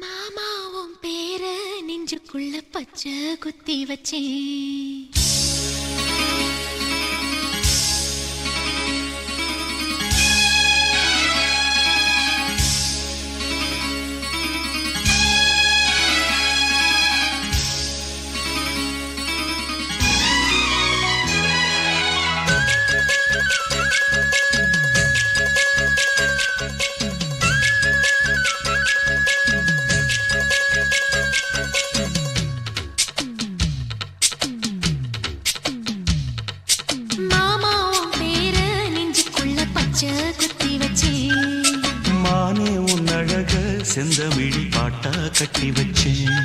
மாமாவும் பேர நெஞ்சுக்குள்ள பச்சை குத்தி வச்சேன். மானே உன் அழக செந்தமிழி பாட்டா கட்டி வச்சேன்.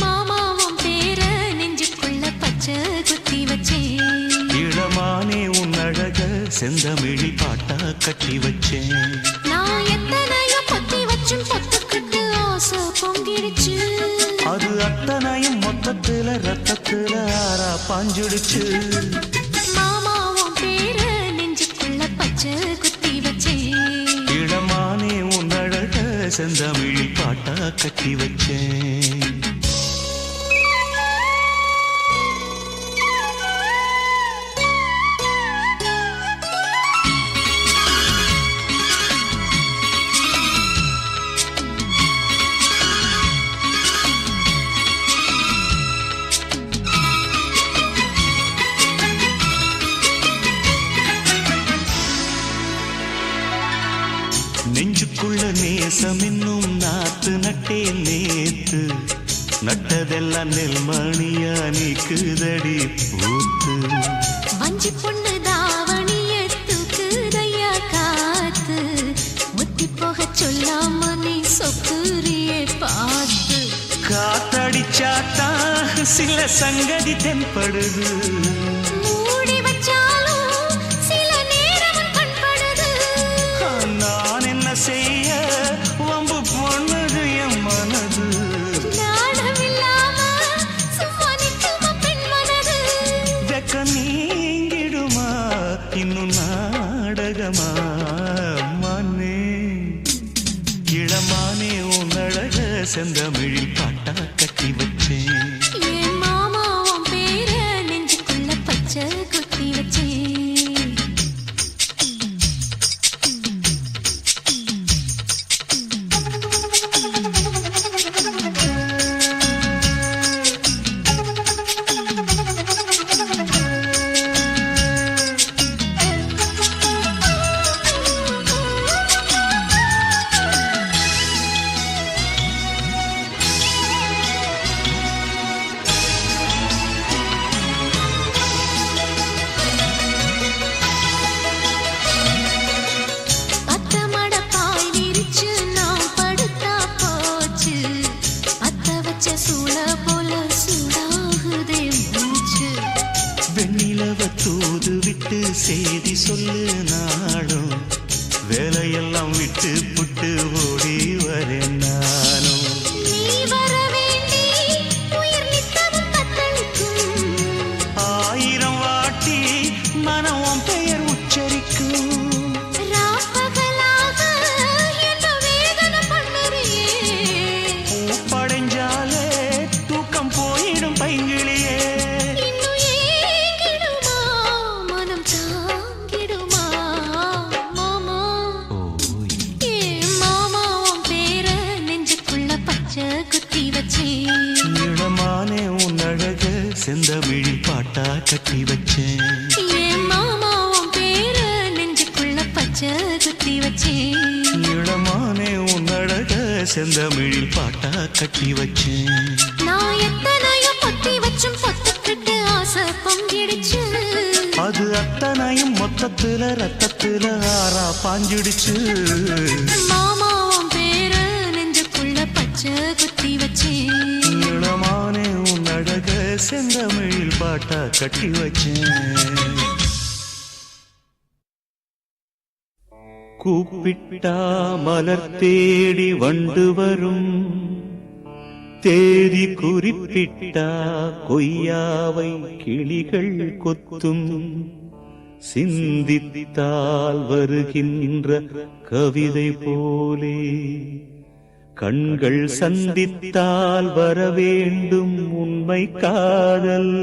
மாமாவும் பேர நெஞ்சுக்குள்ள பச்சை குத்தி வச்சேன். இளமானே உன் அழக செந்தமிழி பாட்டா கட்டி வச்சேன். நான் எத்தனையோ பொத்தி வச்சும் பொத்துக்கிட்டு ஆசை பொங்கிடுச்சு. அது அத்தனையும் மொத்தத்துல ரத்தத்துல ஆறா பாஞ்சுடுச்சு. மாமாவும் பேர நெஞ்சுக்குள்ள பச்சை குத்தி வச்சேன். இளமானே உன் அழக செந்தமிழி பாட்டா கட்டி வச்சேன். நெஞ்சுக்குள்ள நேசம் இன்னும் நாத்து நட்டேன் நேத்து. நட்டதெல்லாம் நெல்மணியா நீக்குதடி பூத்து. வஞ்சி பொண்ணு தாவணிய தூக்குதையா காத்து. முத்தி போக சொல்லாம நீ சொக்குரியே பார்த்து. காத்தடிச்சாத்தா சில சங்கதி தென்படுது. மூடி வச்சாலும் சில நேரம் கண்படுது. நான் என்ன செய்ய வம்பு பொண்ணுது என் மனது. நாடமில்லாம சும்மா நிற்குமா பெண் மனது. வெக்க நீங்கிடுமா இன்னும் நாடகமா மானே. இளமானே உன் அழக செந்தமிழில் பாட்டா கட்டி வச்சேன். என் மாமாவும் பேர நெஞ்சுக்குள்ள பச்சை குத்தி வச்சேன். தூது விட்டு செய்தி சொல்லு நாடும். வேலையெல்லாம் விட்டு புட்டு ஓடி வரேன் நானும். ஆயிரம் வாட்டி மனம் பெயர் உச்சரிக்கும். படைஞ்சாலே தூக்கம் போயிடும் பைங்கிளியே. இளமானே உன் அழக செந்தமிழி பாட்டா கட்டி வச்சேன். என் மாமாவும் பேர நெஞ்சுக்குள்ள பச்சை குத்தி வச்சேன். இளமானே உன் அழக செந்தமிழில் பாட்டா கட்டி வச்சேன். நான் எத்தனையோ பொத்தி வச்சும் பொத்துக்கிட்டு ஆசை பொங்கிடுச்சு. அது அத்தனையும் மொத்தத்துல ரத்தத்துல ஆறா பாஞ்சிடுச்சு. மாமாவும் பேர நெஞ்சுக்குள்ள பச்சை குத்தி வச்சேன். இளமானே உன் அழக செந்தமிழில் பாட்டா கட்டி வச்சேன். கூப்பிட்டா மலர் தேடி வண்டு வரும். தேதி குறிப்பிட்டா கொய்யாவை கிளிகள் கொத்தும். சிந்தித்தால் வருகின்ற கவிதை போலே கண்கள் சந்தித்தால் வர வேண்டும் உண்மை காதல்.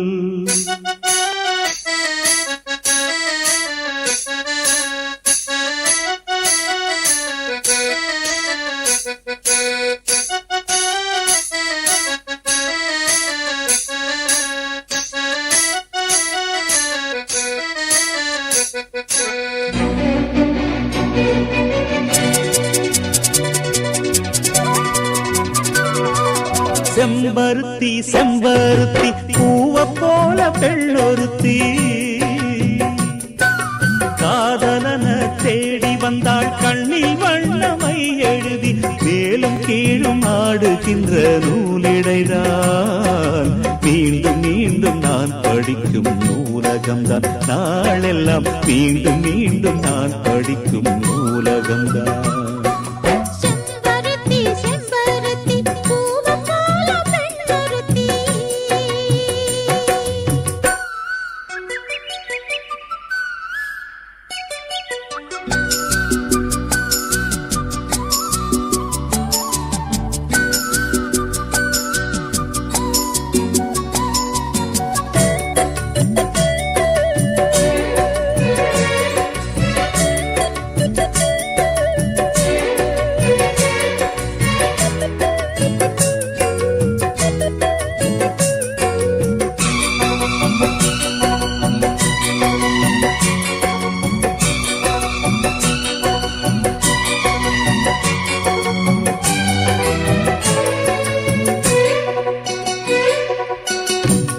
செம்பருத்தி செம்பருத்தி பூவ போல பெண்ணொருத்தி காதலன தேடி வந்தாள் கண்ணில் வண்ணமை எழுதி மேலும் கீழும் ஆடுகின்ற நூலிடைதான் மீண்டும் மீண்டும் நான் படிக்கும் நூலகம்தான் நாளெல்லாம் மீண்டும் மீண்டும் நான் படிக்கும் நூலகம்தான்.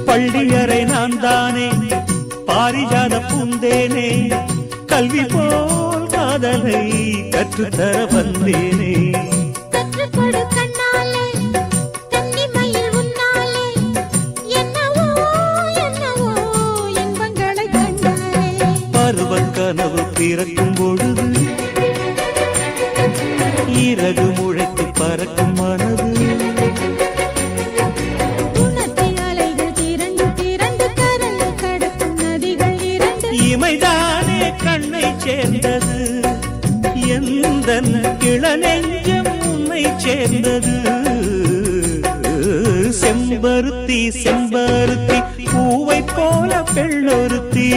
பள்ளியறை நான் தானே பாரிஜாத பூந்தேனே கல்வி போல் காதலை கற்றுத்தர வந்தேனே. கற்றுக்கொடு கண்ணாலே கன்னிமயில் உன்னாலே என்னவோ என்னவோ இன்பங்களை கண்டாலே. பருவக் கனவு பிறக்கும் பொழுது இறகு முளைத்து பறக்கும் மனது இமைதானே கண்ணை சேர்ந்தது எந்த இளநெஞ்சம் உன்னை சேர்ந்தது. செம்பருத்தி செம்பருத்தி பூவை போல பெண்ணொருத்தி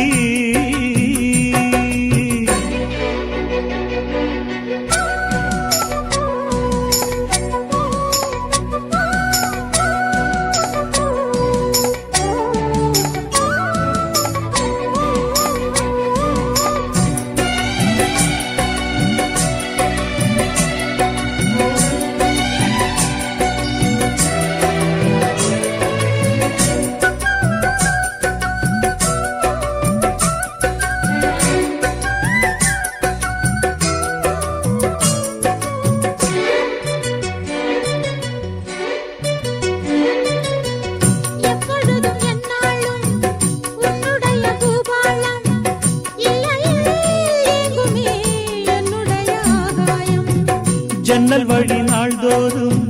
ஜன்னல் வழி நாள்தோறும்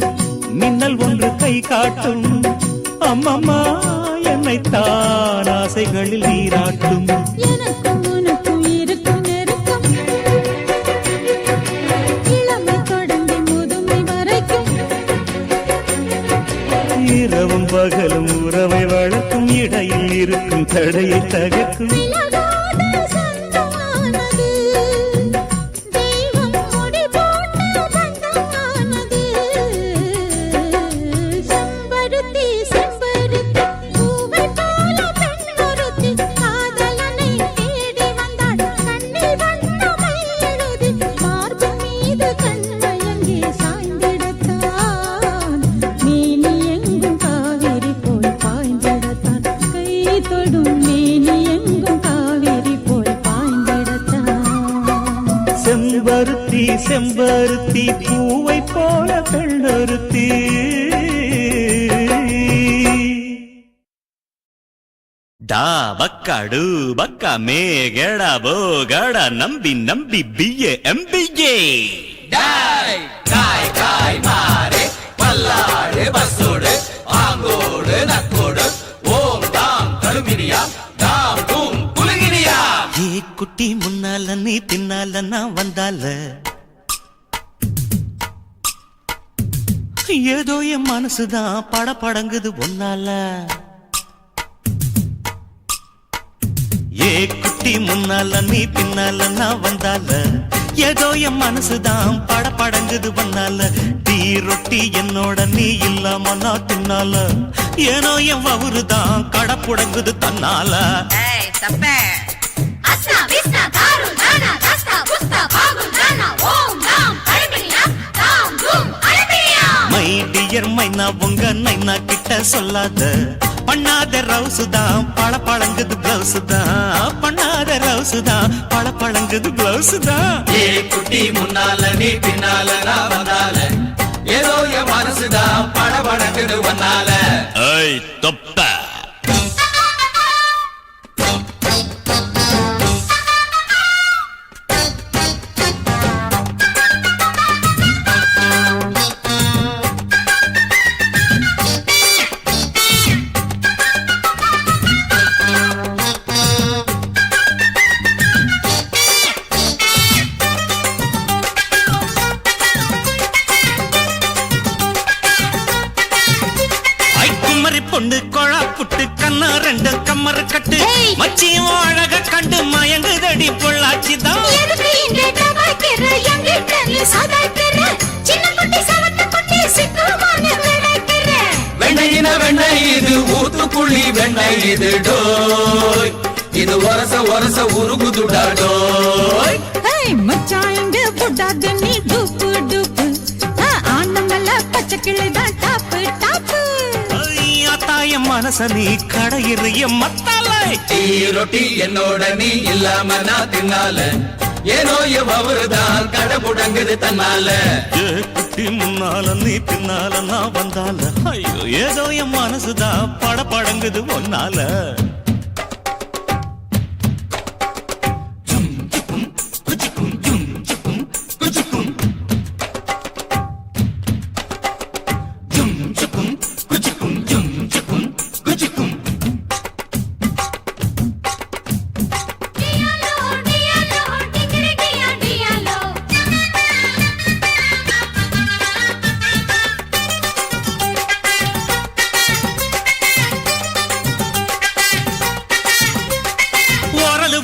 மின்னல் ஒன்று கை காட்டும் அம்மம்மா என்னைத்தான் ஆசைகளில் நீராட்டும். எனக்கும் உனக்கும் இருக்கும் நெருக்கம் இளமை தொடங்கி முதுமை வரைக்கும் இரவும் பகலும் உறவை வளர்க்கும் இடையில் இருக்கும் தடையை தகர்க்கும். செம்பருத்தி செம்பருத்தி பூவை போல பெண்ணொருத்தி டா பக்காடு பக்கா மேகட போகட நம்பி நம்பி பிஏ எம்பிஏ டாய் காய் காய் மாரே பல்லாடு பஸ்ஸோடு ஆங்கோடு நக்கோடு ஓம் தாம் கருமினியா தாம் தூம் குலுங்கினியா. ஏ குட்டி முன்னால நீ பின்னால நான் வந்தால ஏதோ என் மனசுதான் படபடங்குது ஒன்னால. ஏ குட்டி முன்னால நீ பின்னால நான் வந்தால, ஏதோ என் மனசுதான் படபடங்குது ஒன்னால. டீ ரொட்டி என்னோட நீ இல்லாம நான் தின்னால, ஏனோ என் வவுறுதான் கடப்புடங்குது தன்னால. அஸ்னா விஸ்னா தாரு நானா தஸ்தா புஸ்தா பாகு நானா ஓம் நாம் கல்பினியா தாம் தூம் அல்பினியா. மை டியர் மைனா உங்க நைனா கிட்ட சொல்லாத, பண்ணாத ரவுசுதான் பழ பழங்குது பிளவுஸ் தான். பண்ணாத ரவுசுதான் பழ பழங்குது பிளவுஸ் தான். ஏ குட்டி முன்னால நீ பின்னால நான் வந்தால, ஏதோ என் மனசுதான் படபடக்குது வந்தால. ஐய் தொப்ப பொண்ணு கொழா புட்டு கண்ணா ரெண்டு கம்மர கட்டு, மச்சியும் அழக கண்டு மயங்குதடி பொள்ளாச்சிதான். எதுக்கு இங்கே டபாக்கிற எங்கிட்ட நீ சதாக்கிற, சின்ன குட்டி சவத்த குட்டி சிக்குமான விளைக்கிற. வெண்ணையின வெண்ணெய் இது ஊத்துக்குள்ளி வெண்ணெய் இது டோய், இது ஒரச ஒரச உருகுதுடா டோய். மச்சான் இங்க போடாத நீ டூப்பு டூப்பு, ஆனமல்ல பச்சை கிளிதான் டாப்பு டாப்பு. தாயம் மனச நீ கடையிறிய மத்தாலை. டீ ரொட்டி என்னோட நீ இல்லாம நான் தின்னால, ஏனோ எவருதான் கடமுடங்குது தன்னால. ஏ குட்டி முன்னால நீ பின்னால நான் வந்தால, ஐயோ ஏதோ என் மனசுதான் படபடங்குது ஒன்னால.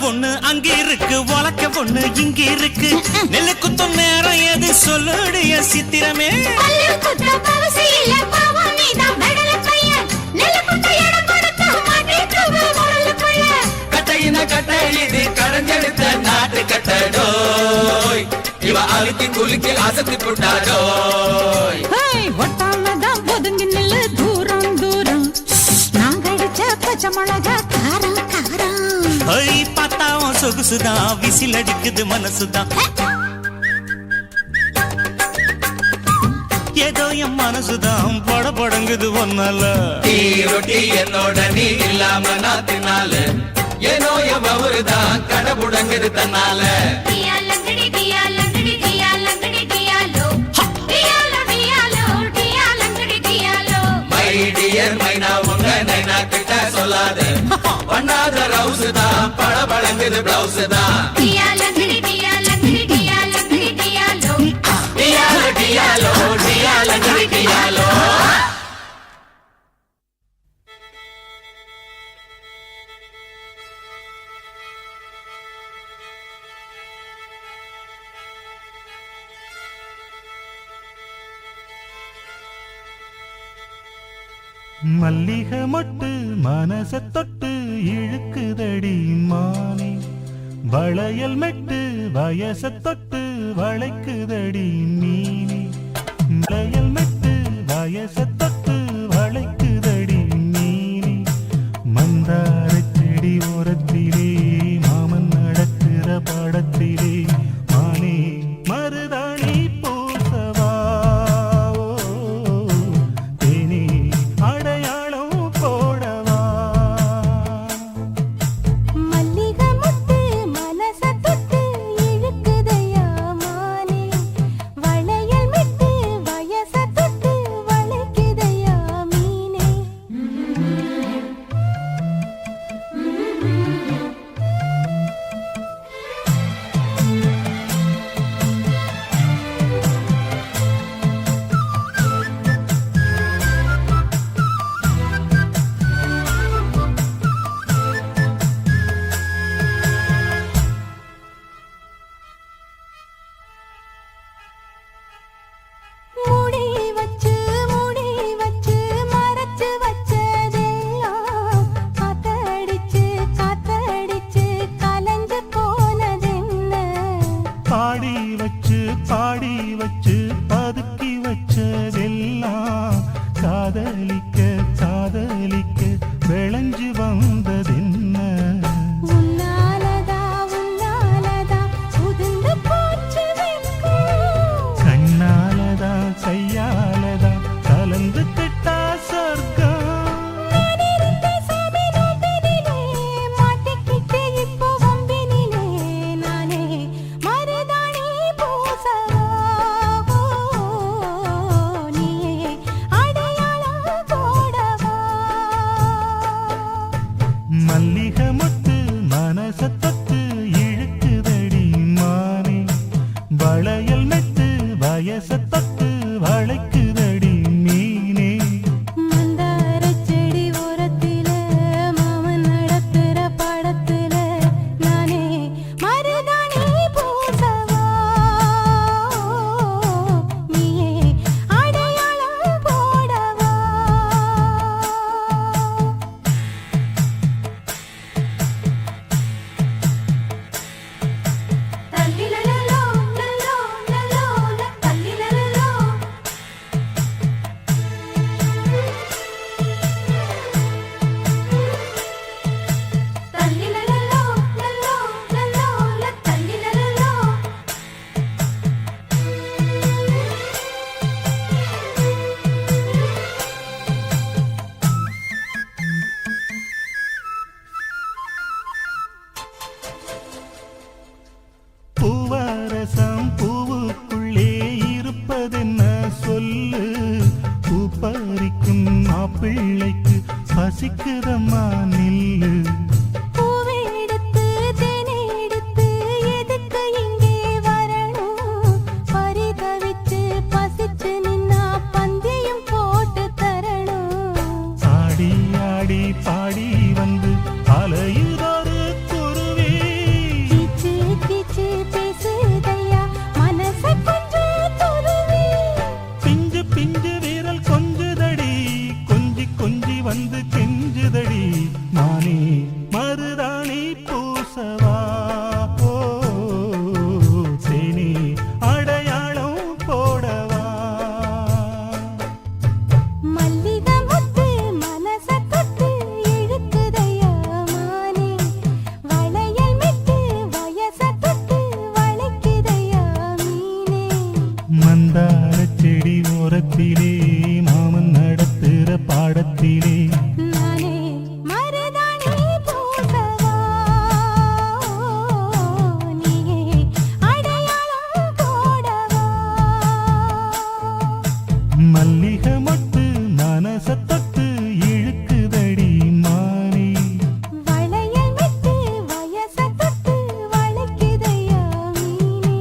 ஒண்ணு அங்க இருக்கு, உலக்க பொண்ணு இங்க இருக்கு, நெல்லு குத்தும் நேரம் எது சொல்லுடைய சித்திரமே. கட்டையின கட்டை இது கடைஞ்செடுத்த நாட்டு கட்டடோய், இவ அழுத்தி குலுக்கி அசத்தி புட்டாடோய். ஒட்டாமதான் ஒதுங்கி நில்லு தூரம் தூரம், நான் கடிச்ச பச்சை மிளகா காரம் காரம். பார்த்தாவும் சொகுசுதான் விசில் அடிக்குது மனசுதான், ஏதோ என் மனசுதான் படபடங்குது ஒன்னால. டீ ரொட்டி என்னோட நீ இல்லாம நான் தின்னால, ஏனோ எவருதான் கடமுடங்குது தன்னால. மை டியர் மைனா உங்க நைனா கிட்ட சொல்லாத, பண்ணாத ரவுஸ் தான் படபடங்குது பிளவுஸ் தான். டியாலோ டியாலோ டியாலங்கடி டியாலோ. மல்லிகை மொட்டு மனச தொட்டு இழுக்குதடி மானே, வளையல் மெட்டு வயச தொட்டு வளைக்குதடி மீனே. வளையல் மெட்டு வயச தொட்டு வளைக்குதடி மீனே. மந்தார செடி ஓரத்திலே மாமன் நடக்கிற படத்திலே மானே மருதாணி பூசவா, மல்லிகை முட்டு மனச தொட்டு இழுக்குதையா மானே, வளையல் காதலிக்க காதலிக்க விளைஞ்சு வந்ததென்ன உன்னாலதா உன்னாலதா உதிர்ந்து போச்சு வெட்கம். கண்ணாலதா கையாலதா கலந்து கிட்டா சொர்க்கம் நான் இருந்த சாமி நோம்பினிலே, மாட்டிக்கிட்டு இப்போ வம்பினிலே, நானே மருதாணி பூசவா, நீயே அடையாளம் போடவா. மல்லிகை முத்து மனசத்தத்து இழுக்குதடி மானே வளையல் மெத்து வயசத்தத்து வளைக்குதடி மீனே மந்தாரச் செடி ஓரத்தில மாமன் நடத்துற படத்துல நானே மருதாணி பூசவா, நீயே அடையாளம் போடவா. தல்லிலலலோ லலோ லலோ தல்லிலலலோ. தல்லிலலலோ லலோ லலோ தல்லிலலலோ. பூவரசம் பூவுக்குள்ளே இருப்பதென்ன சொல்லு பூ பறிக்கும் மாப்பிள்ளைக்கு பசிக்குதம்மா நில்லு பூவெடுத்து தேனெடுத்து எதுக்கு இங்கே வரணும்? பரிதவிச்சு பசிச்சு நின்னா பந்தியும் போட்டு தரணும். ஆடி ஆடி பாடி வந்து அலையுதொரு குருவி கீச்சு கீச்சு பேசுதையா மனச கொஞ்சம் துருவி. பிஞ்சு பிஞ்சு வீரல் கொஞ்சுதடி கொஞ்சி கொஞ்சி வந்து கெஞ்சுதடி நானே மருதாணி பூசவா ஓ தேனி அடையாளம் போடவா மல்லிகை முத்து மனச தொட்டு இழுக்குதையா மானே வளையல் மெட்டு வயச தொட்டு வளைக்குதையா மீனே. மந்தாரச் செடி ஓரத்திலே மாமன் நடத்துற பாடத்திலே நானே மருதாணி பூசவா, நீயே அடையாளம் போடவா. மல்லிகை மட்டு மனசத்தத்து இழுக்குதடி மானே வளையல் மெட்டு வயச தொட்டு வளைக்குதையா மீனே.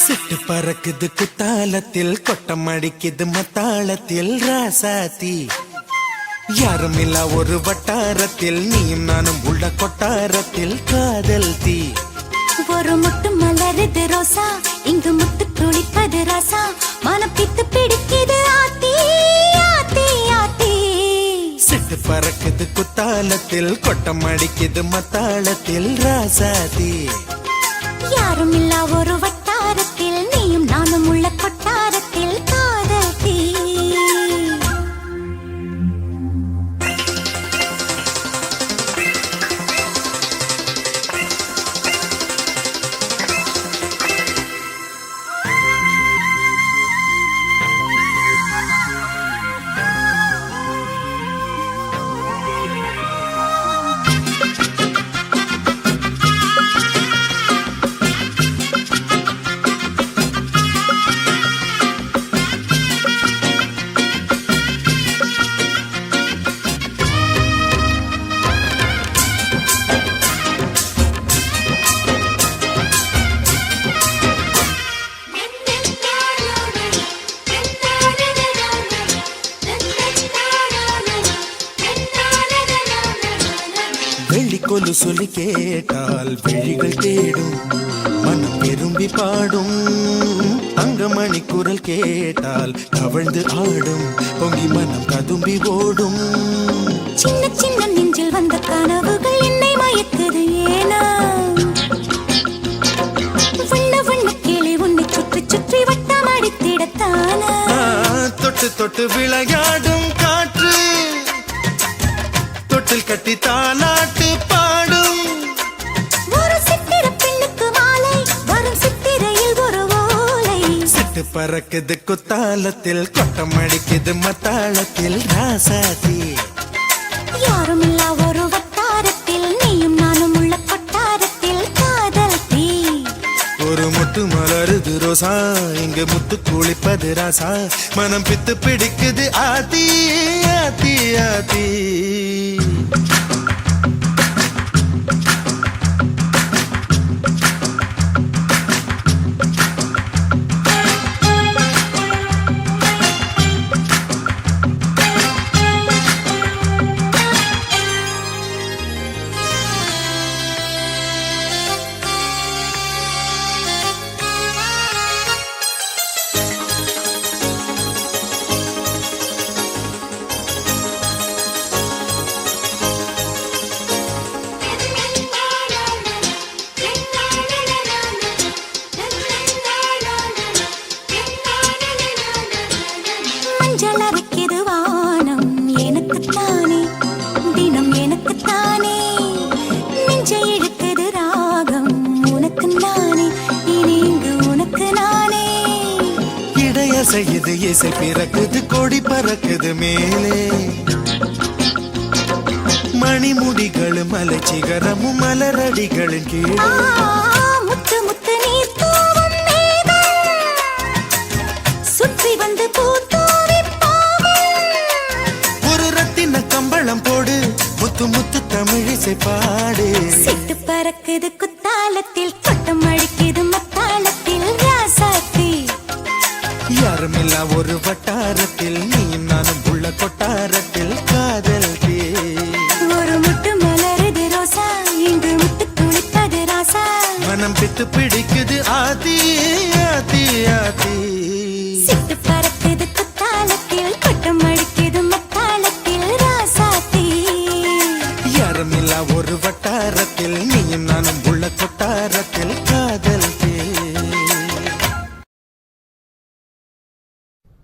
சிட்டு பறக்குது குத்தாலத்தில் கொட்டம் அடிக்குது மத்தாளத்தில் ராசாத்தி யாரும் இல்ல ஒரு வட்டாரத்தில் நீயும் நானும் உள்ள கொட்டாரத்தில் காதல் தீ ஒரு முட்டு மலருது ரோசா இங்கு முத்து குளிப்பது ராசா மனப்பித்து பிடிக்குது ஆத்தி ஆத்தி ஆத்தி. சிட்டு பறக்குது குத்தாலத்தில் கொட்டம் அடிக்குது மத்தாளத்தில் ராசாத்தி யாரும் இல்லா ஒரு வட்டாரத்தில் நீயும் நானும் உள்ள கொட்டாரத்தில் காதல் தீ. சொல்லு சொல்லி கேட்டால் விழிகள் தேடும் மனம் விரும்பி பாடும் தங்கமணி குரல் கேட்டால் தவழ்ந்து ஆடும் பொங்கி மனம் கதும்பி ஓடும் சின்ன சின்ன நெஞ்சில் வந்த கனவுகள் என்னை மயக்குது ஏனா வண்ண வண்ண கிளி உன்னை சுற்றி சுற்றி வட்டம் அடித்திடத்தானா தொட்டு தொட்டு விளையாடும் காற்று தொட்டில் கட்டி தாலாட்டு பாடும் ஒரு சித்திர பெண்ணுக்கு மாலை வரும் சித்திரையில் ஒரு ஓலை சிட்டு பறக்குது குத்தாலத்தில் கொட்டம் அடிக்குது மத்தாளத்தில் ராசாதி யாரும் இல்லா ஒரு வட்டாரத்தில் நீயும் நானும் உள்ள கொட்டாரத்தில் காதல் தீ ஒரு முட்டு மலருது ரோசா இங்க முத்து குளிப்பது ராசா மனம் பித்து பிடிக்குது ஆதி ஆதி ஆதி மஞ்சள் அரைக்குது வானம் எனக்குத்தானே தினம் எனக்குத்தானே நெஞ்சை இழுக்குது ராகம் உனக்கு நானே இனி இங்கு உனக்கு நானே இடையசையுது இசை பிறக்குது கொடி பறக்குது மேலே மணிமுடிகளும் மலை சிகரமும் மலரடிகளின் கீழே முத்து முத்து நீர் தூவும் மேகம் சுற்றி வந்து பூத்தூவி ஒரு ரத்தின கம்பளம் போடு முத்து முத்து தமிழிசை பாடு சிட்டு பறக்குது குத்தாலத்தில் கொட்டம் அழிக்குது மத்தாளத்தில் ராசாத்தி யாருமில்லா ஒரு வட்டாரத்தில் நீயும் நானும் உள்ள கொட்டாரத்தில் காதல் தே ஒரு முட்டு மலருது ரோசா இங்கு முட்டு குளிப்பது ராசா மனம் பித்து பிடிக்குது ஆதி ஆதி ஆதி சிட்டு பறக்குது குத்தாலத்தில் கொட்டம் அழிக்குது மத்தாளத்தில் ராசாத்தி யாருமில்லா ஒரு வட்டாரத்தில் நீயும் நானும் உள்ள கொட்டாரத்தில் காதல் தே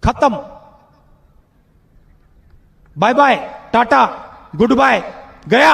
खत्म bye bye tata goodbye गया